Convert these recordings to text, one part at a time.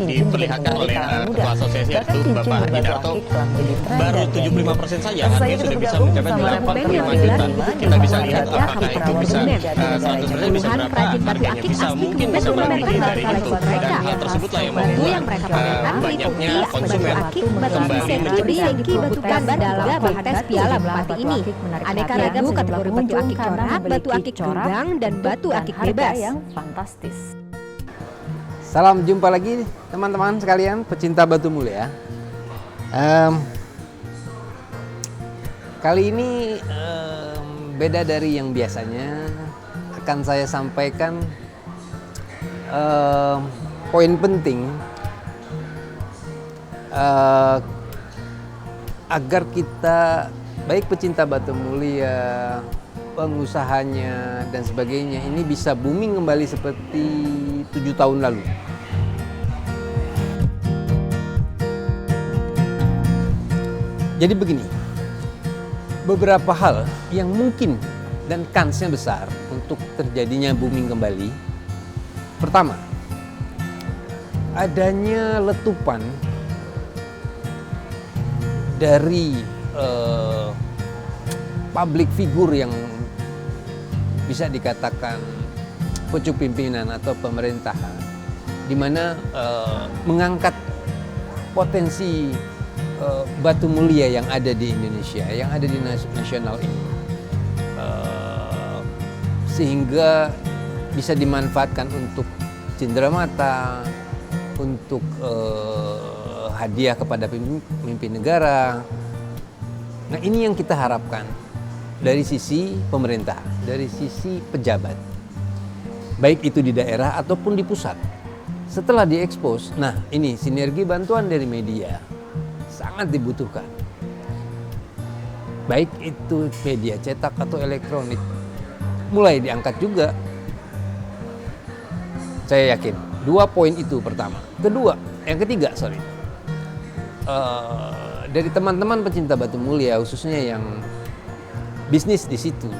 diperlihatkan oleh Ketua Asosiasi yaitu Bapak Hajidarto baru 75% saja, artinya sudah bisa mencapai 85 juta. Kita bisa lihat apakah itu bisa 100% bisa berapa harganya, mungkin bisa melebihi dari itu. Dan hal tersebutlah yang membuat banyaknya konsumen kembali mencuri yang dibutuhkan dalam kontes Piala Bupati ini. Aneka ragam kategori batu akik corak, batu akik tunggang, dan batu akik bebas. Yang fantastis. Salam jumpa lagi teman-teman sekalian pecinta batu mulia. Kali ini beda dari yang biasanya, akan saya sampaikan poin penting agar kita, baik pecinta batu mulia, pengusahanya dan sebagainya, ini bisa booming kembali seperti 7 tahun lalu. Jadi begini, beberapa hal yang mungkin dan kansnya besar untuk terjadinya booming kembali. Pertama, adanya letupan dari public figure yang bisa dikatakan pucuk pimpinan atau pemerintahan, di mana mengangkat potensi batu mulia yang ada di Indonesia, yang ada di nasional ini, sehingga bisa dimanfaatkan untuk cenderamata, untuk hadiah kepada pemimpin negara. Nah, ini yang kita harapkan dari sisi pemerintah, dari sisi pejabat, baik itu di daerah ataupun di pusat. Setelah diekspos, nah ini sinergi bantuan dari media sangat dibutuhkan. Baik itu media cetak atau elektronik, mulai diangkat juga. Saya yakin 2 poin itu pertama. Yang ketiga, dari teman-teman pecinta batu mulia, khususnya yang bisnis di situ,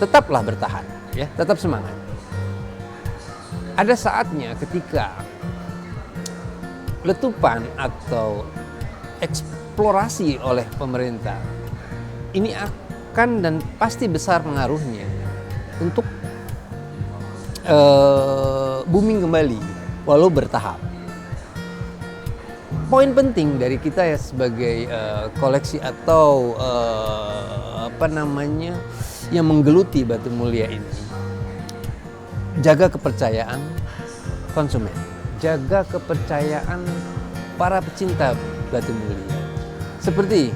tetaplah bertahan, ya, tetap semangat. Ada saatnya ketika letupan atau eksplorasi oleh pemerintah ini akan dan pasti besar pengaruhnya untuk booming kembali, walau bertahap. Poin penting dari kita ya sebagai koleksi atau yang menggeluti batu mulia ini, jaga kepercayaan konsumen, jaga kepercayaan para pecinta batu mulia. Seperti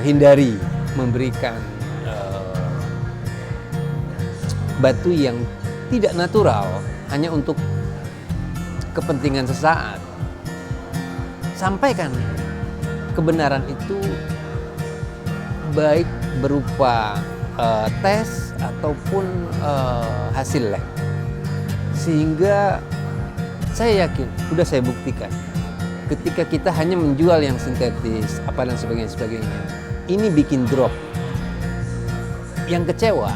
hindari memberikan batu yang tidak natural hanya untuk kepentingan sesaat. Sampaikan kebenaran itu baik berupa tes ataupun hasil lab, sehingga saya yakin, sudah saya buktikan, ketika kita hanya menjual yang sintetis apa dan sebagainya, ini bikin drop. Yang kecewa,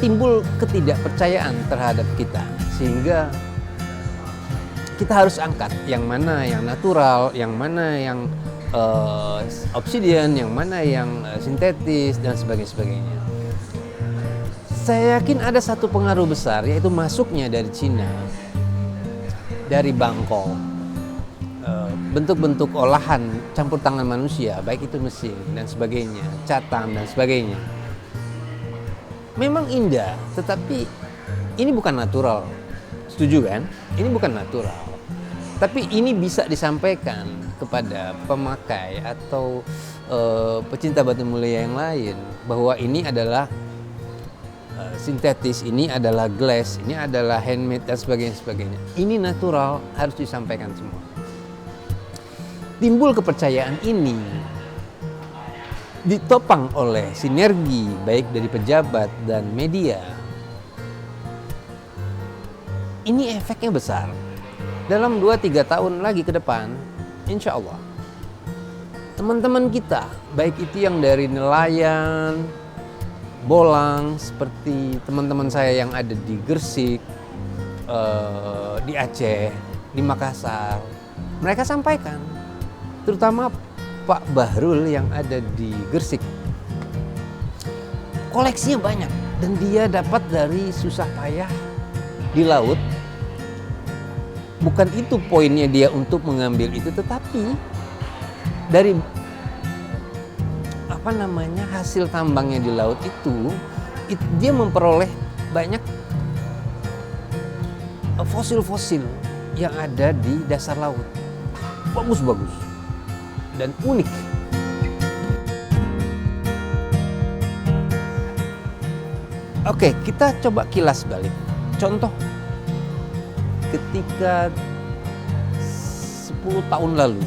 timbul ketidakpercayaan terhadap kita, sehingga kita harus angkat yang mana yang natural, yang mana yang obsidian, yang mana yang sintetis dan sebagainya. Saya yakin ada satu pengaruh besar, yaitu masuknya dari Cina, dari Bangkok, bentuk-bentuk olahan campur tangan manusia, baik itu mesin dan sebagainya, catam dan sebagainya. Memang indah, tetapi ini bukan natural. Setuju kan? Ini bukan natural. Tapi ini bisa disampaikan kepada pemakai atau pecinta batu mulia yang lain bahwa ini adalah sintetis, ini adalah glass, ini adalah handmade dan sebagainya. Ini natural, harus disampaikan semua. Timbul kepercayaan ini ditopang oleh sinergi baik dari pejabat dan media. Ini efeknya besar. Dalam 2-3 tahun lagi ke depan, insya Allah teman-teman kita, baik itu yang dari nelayan, bolang, seperti teman-teman saya yang ada di Gresik, di Aceh, di Makassar, mereka sampaikan, terutama Pak Bahrul yang ada di Gresik. Koleksinya banyak dan dia dapat dari susah payah di laut. Bukan itu poinnya dia untuk mengambil itu, tetapi dari hasil tambangnya di laut itu dia memperoleh banyak fosil-fosil yang ada di dasar laut. Bagus-bagus dan unik. Oke, kita coba kilas balik. Contoh, ketika 10 tahun lalu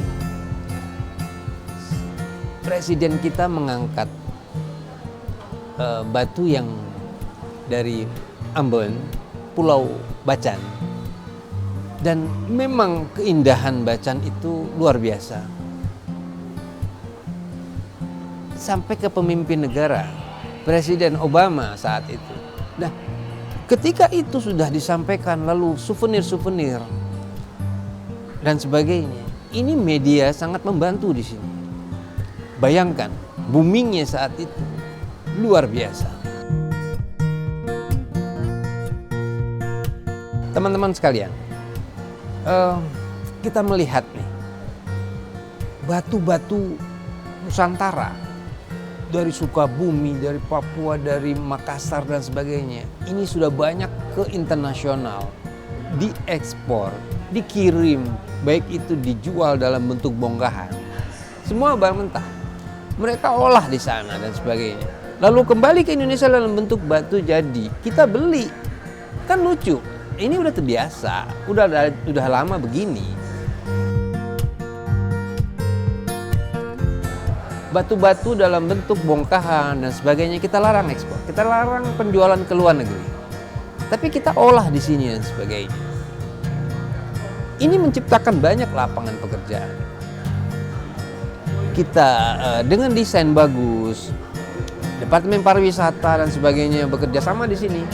Presiden kita mengangkat batu yang dari Ambon, Pulau Bacan, dan memang keindahan Bacan itu luar biasa. Sampai ke pemimpin negara, Presiden Obama saat itu. Nah, ketika itu sudah disampaikan, lalu souvenir-souvenir dan sebagainya, ini media sangat membantu di sini. Bayangkan, boomingnya saat itu luar biasa. Teman-teman sekalian, kita melihat nih, batu-batu Nusantara dari Sukabumi, dari Papua, dari Makassar dan sebagainya, ini sudah banyak ke internasional, diekspor, dikirim, baik itu dijual dalam bentuk bongkahan, semua barang mentah. Mereka olah di sana dan sebagainya. Lalu kembali ke Indonesia dalam bentuk batu jadi, kita beli. Kan lucu. Ini udah terbiasa, udah lama begini. Batu-batu dalam bentuk bongkahan dan sebagainya kita larang ekspor. Kita larang penjualan ke luar negeri. Tapi kita olah di sini dan sebagainya. Ini menciptakan banyak lapangan pekerjaan. Kita dengan desain bagus, Departemen Pariwisata dan sebagainya bekerja sama di sini.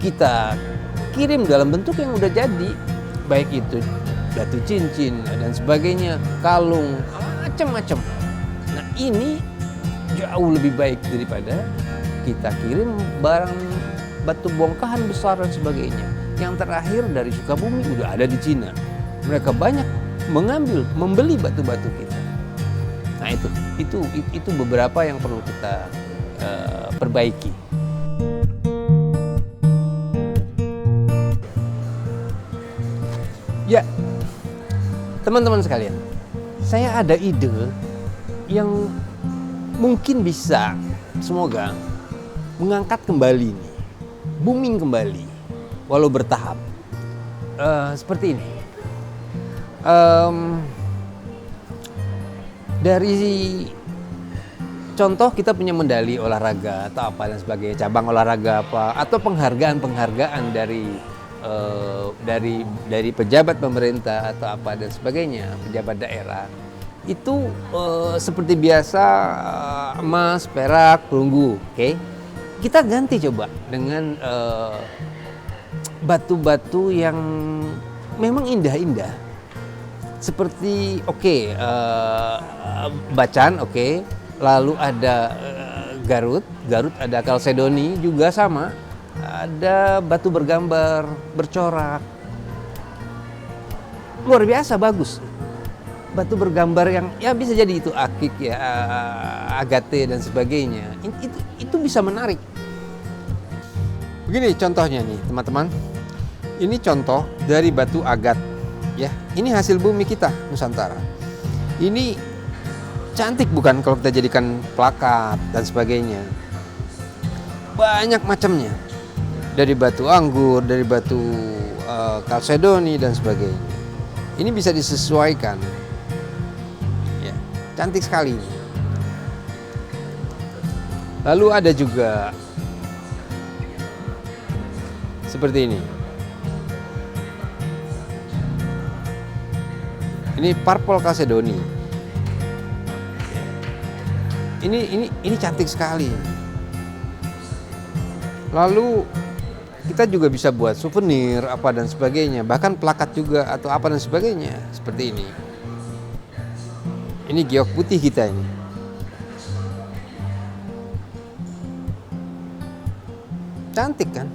Kita kirim dalam bentuk yang udah jadi, baik itu batu cincin dan sebagainya, kalung, macam-macam. Nah, ini jauh lebih baik daripada kita kirim barang batu bongkahan besar dan sebagainya. Yang terakhir dari Sukabumi udah ada di Cina. Mereka banyak membeli batu-batu kita. Nah, itu beberapa yang perlu kita perbaiki. Ya, teman-teman sekalian, saya ada ide yang mungkin bisa, semoga mengangkat kembali nih, booming kembali, walau bertahap. Seperti ini. Dari contoh kita punya medali olahraga atau apa dan sebagainya, cabang olahraga apa, atau penghargaan dari pejabat pemerintah atau apa dan sebagainya, pejabat daerah. Itu seperti biasa emas, perak, perunggu, oke? Kita ganti coba dengan batu-batu yang memang indah-indah. Seperti Bacan, lalu ada Garut ada Kalsedoni juga sama, ada batu bergambar, bercorak, luar biasa bagus. Batu bergambar yang ya bisa jadi itu akik ya, agate dan sebagainya, itu bisa menarik. Begini contohnya nih teman-teman, ini contoh dari batu agat. Ya, ini hasil bumi kita Nusantara. Ini cantik bukan kalau kita jadikan plakat dan sebagainya. Banyak macamnya. Dari batu anggur, dari batu kalsedoni dan sebagainya. Ini bisa disesuaikan. Ya, cantik sekali. Lalu ada juga seperti ini. Ini Purple Kalsedoni. Ini cantik sekali. Lalu kita juga bisa buat souvenir apa dan sebagainya, bahkan plakat juga atau apa dan sebagainya seperti ini. Ini giok putih kita ini. Cantik kan?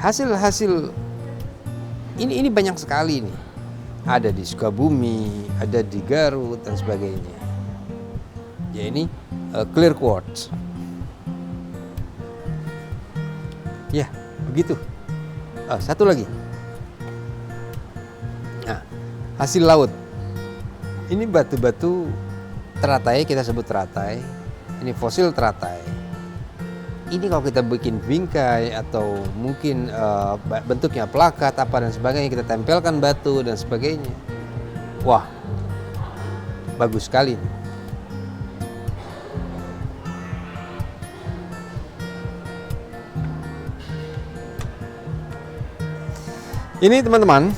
Hasil-hasil ini banyak sekali nih. Ada di Sukabumi, ada di Garut dan sebagainya. Ya ini clear quartz. Ya, begitu. Satu lagi. Nah, hasil laut. Ini batu-batu teratai, kita sebut teratai. Ini fosil teratai. Ini kalau kita bikin bingkai atau mungkin bentuknya plakat apa dan sebagainya, kita tempelkan batu dan sebagainya. Wah, bagus sekali. Ini teman-teman,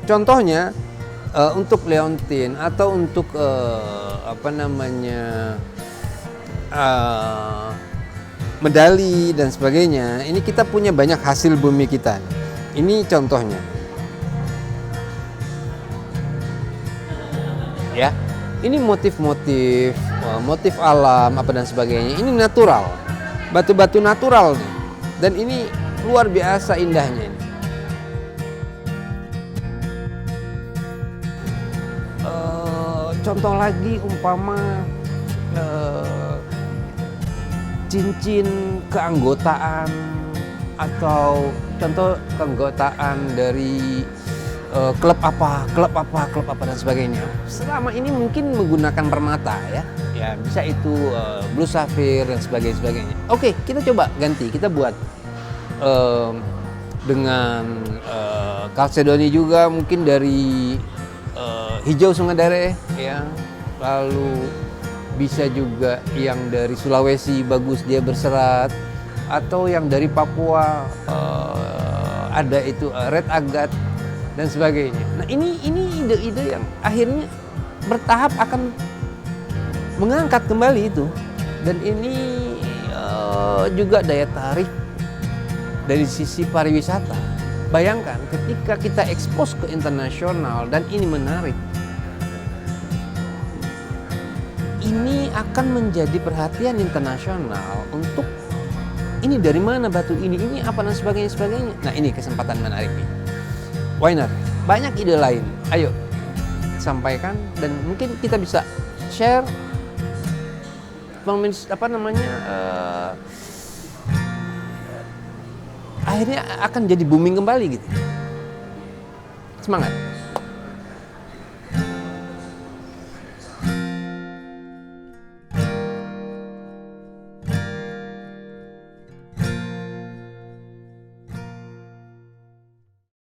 contohnya untuk leontin atau untuk medali dan sebagainya. Ini kita punya banyak hasil bumi kita. Ini contohnya. Ya, ini motif-motif, motif alam apa dan sebagainya. Ini natural, batu-batu natural nih. Dan ini luar biasa indahnya ini. Contoh lagi umpama cincin keanggotaan atau contoh keanggotaan dari klub apa dan sebagainya. Selama ini mungkin menggunakan permata ya bisa itu blue sapphire dan sebagainya. Oke, kita coba ganti, kita buat dengan kalsedoni juga mungkin dari hijau Sungadare ya, lalu bisa juga yang dari Sulawesi bagus dia berserat, atau yang dari Papua ada itu red agate dan sebagainya. Nah ini ide-ide yang akhirnya bertahap akan mengangkat kembali itu, dan ini juga daya tarik dari sisi pariwisata. Bayangkan ketika kita ekspos ke internasional dan ini menarik, ini akan menjadi perhatian internasional untuk ini dari mana batu ini apa dan sebagainya. Nah ini kesempatan menarik nih. Why not? Banyak ide lain. Ayo sampaikan dan mungkin kita bisa share, akhirnya akan jadi booming kembali gitu. Semangat.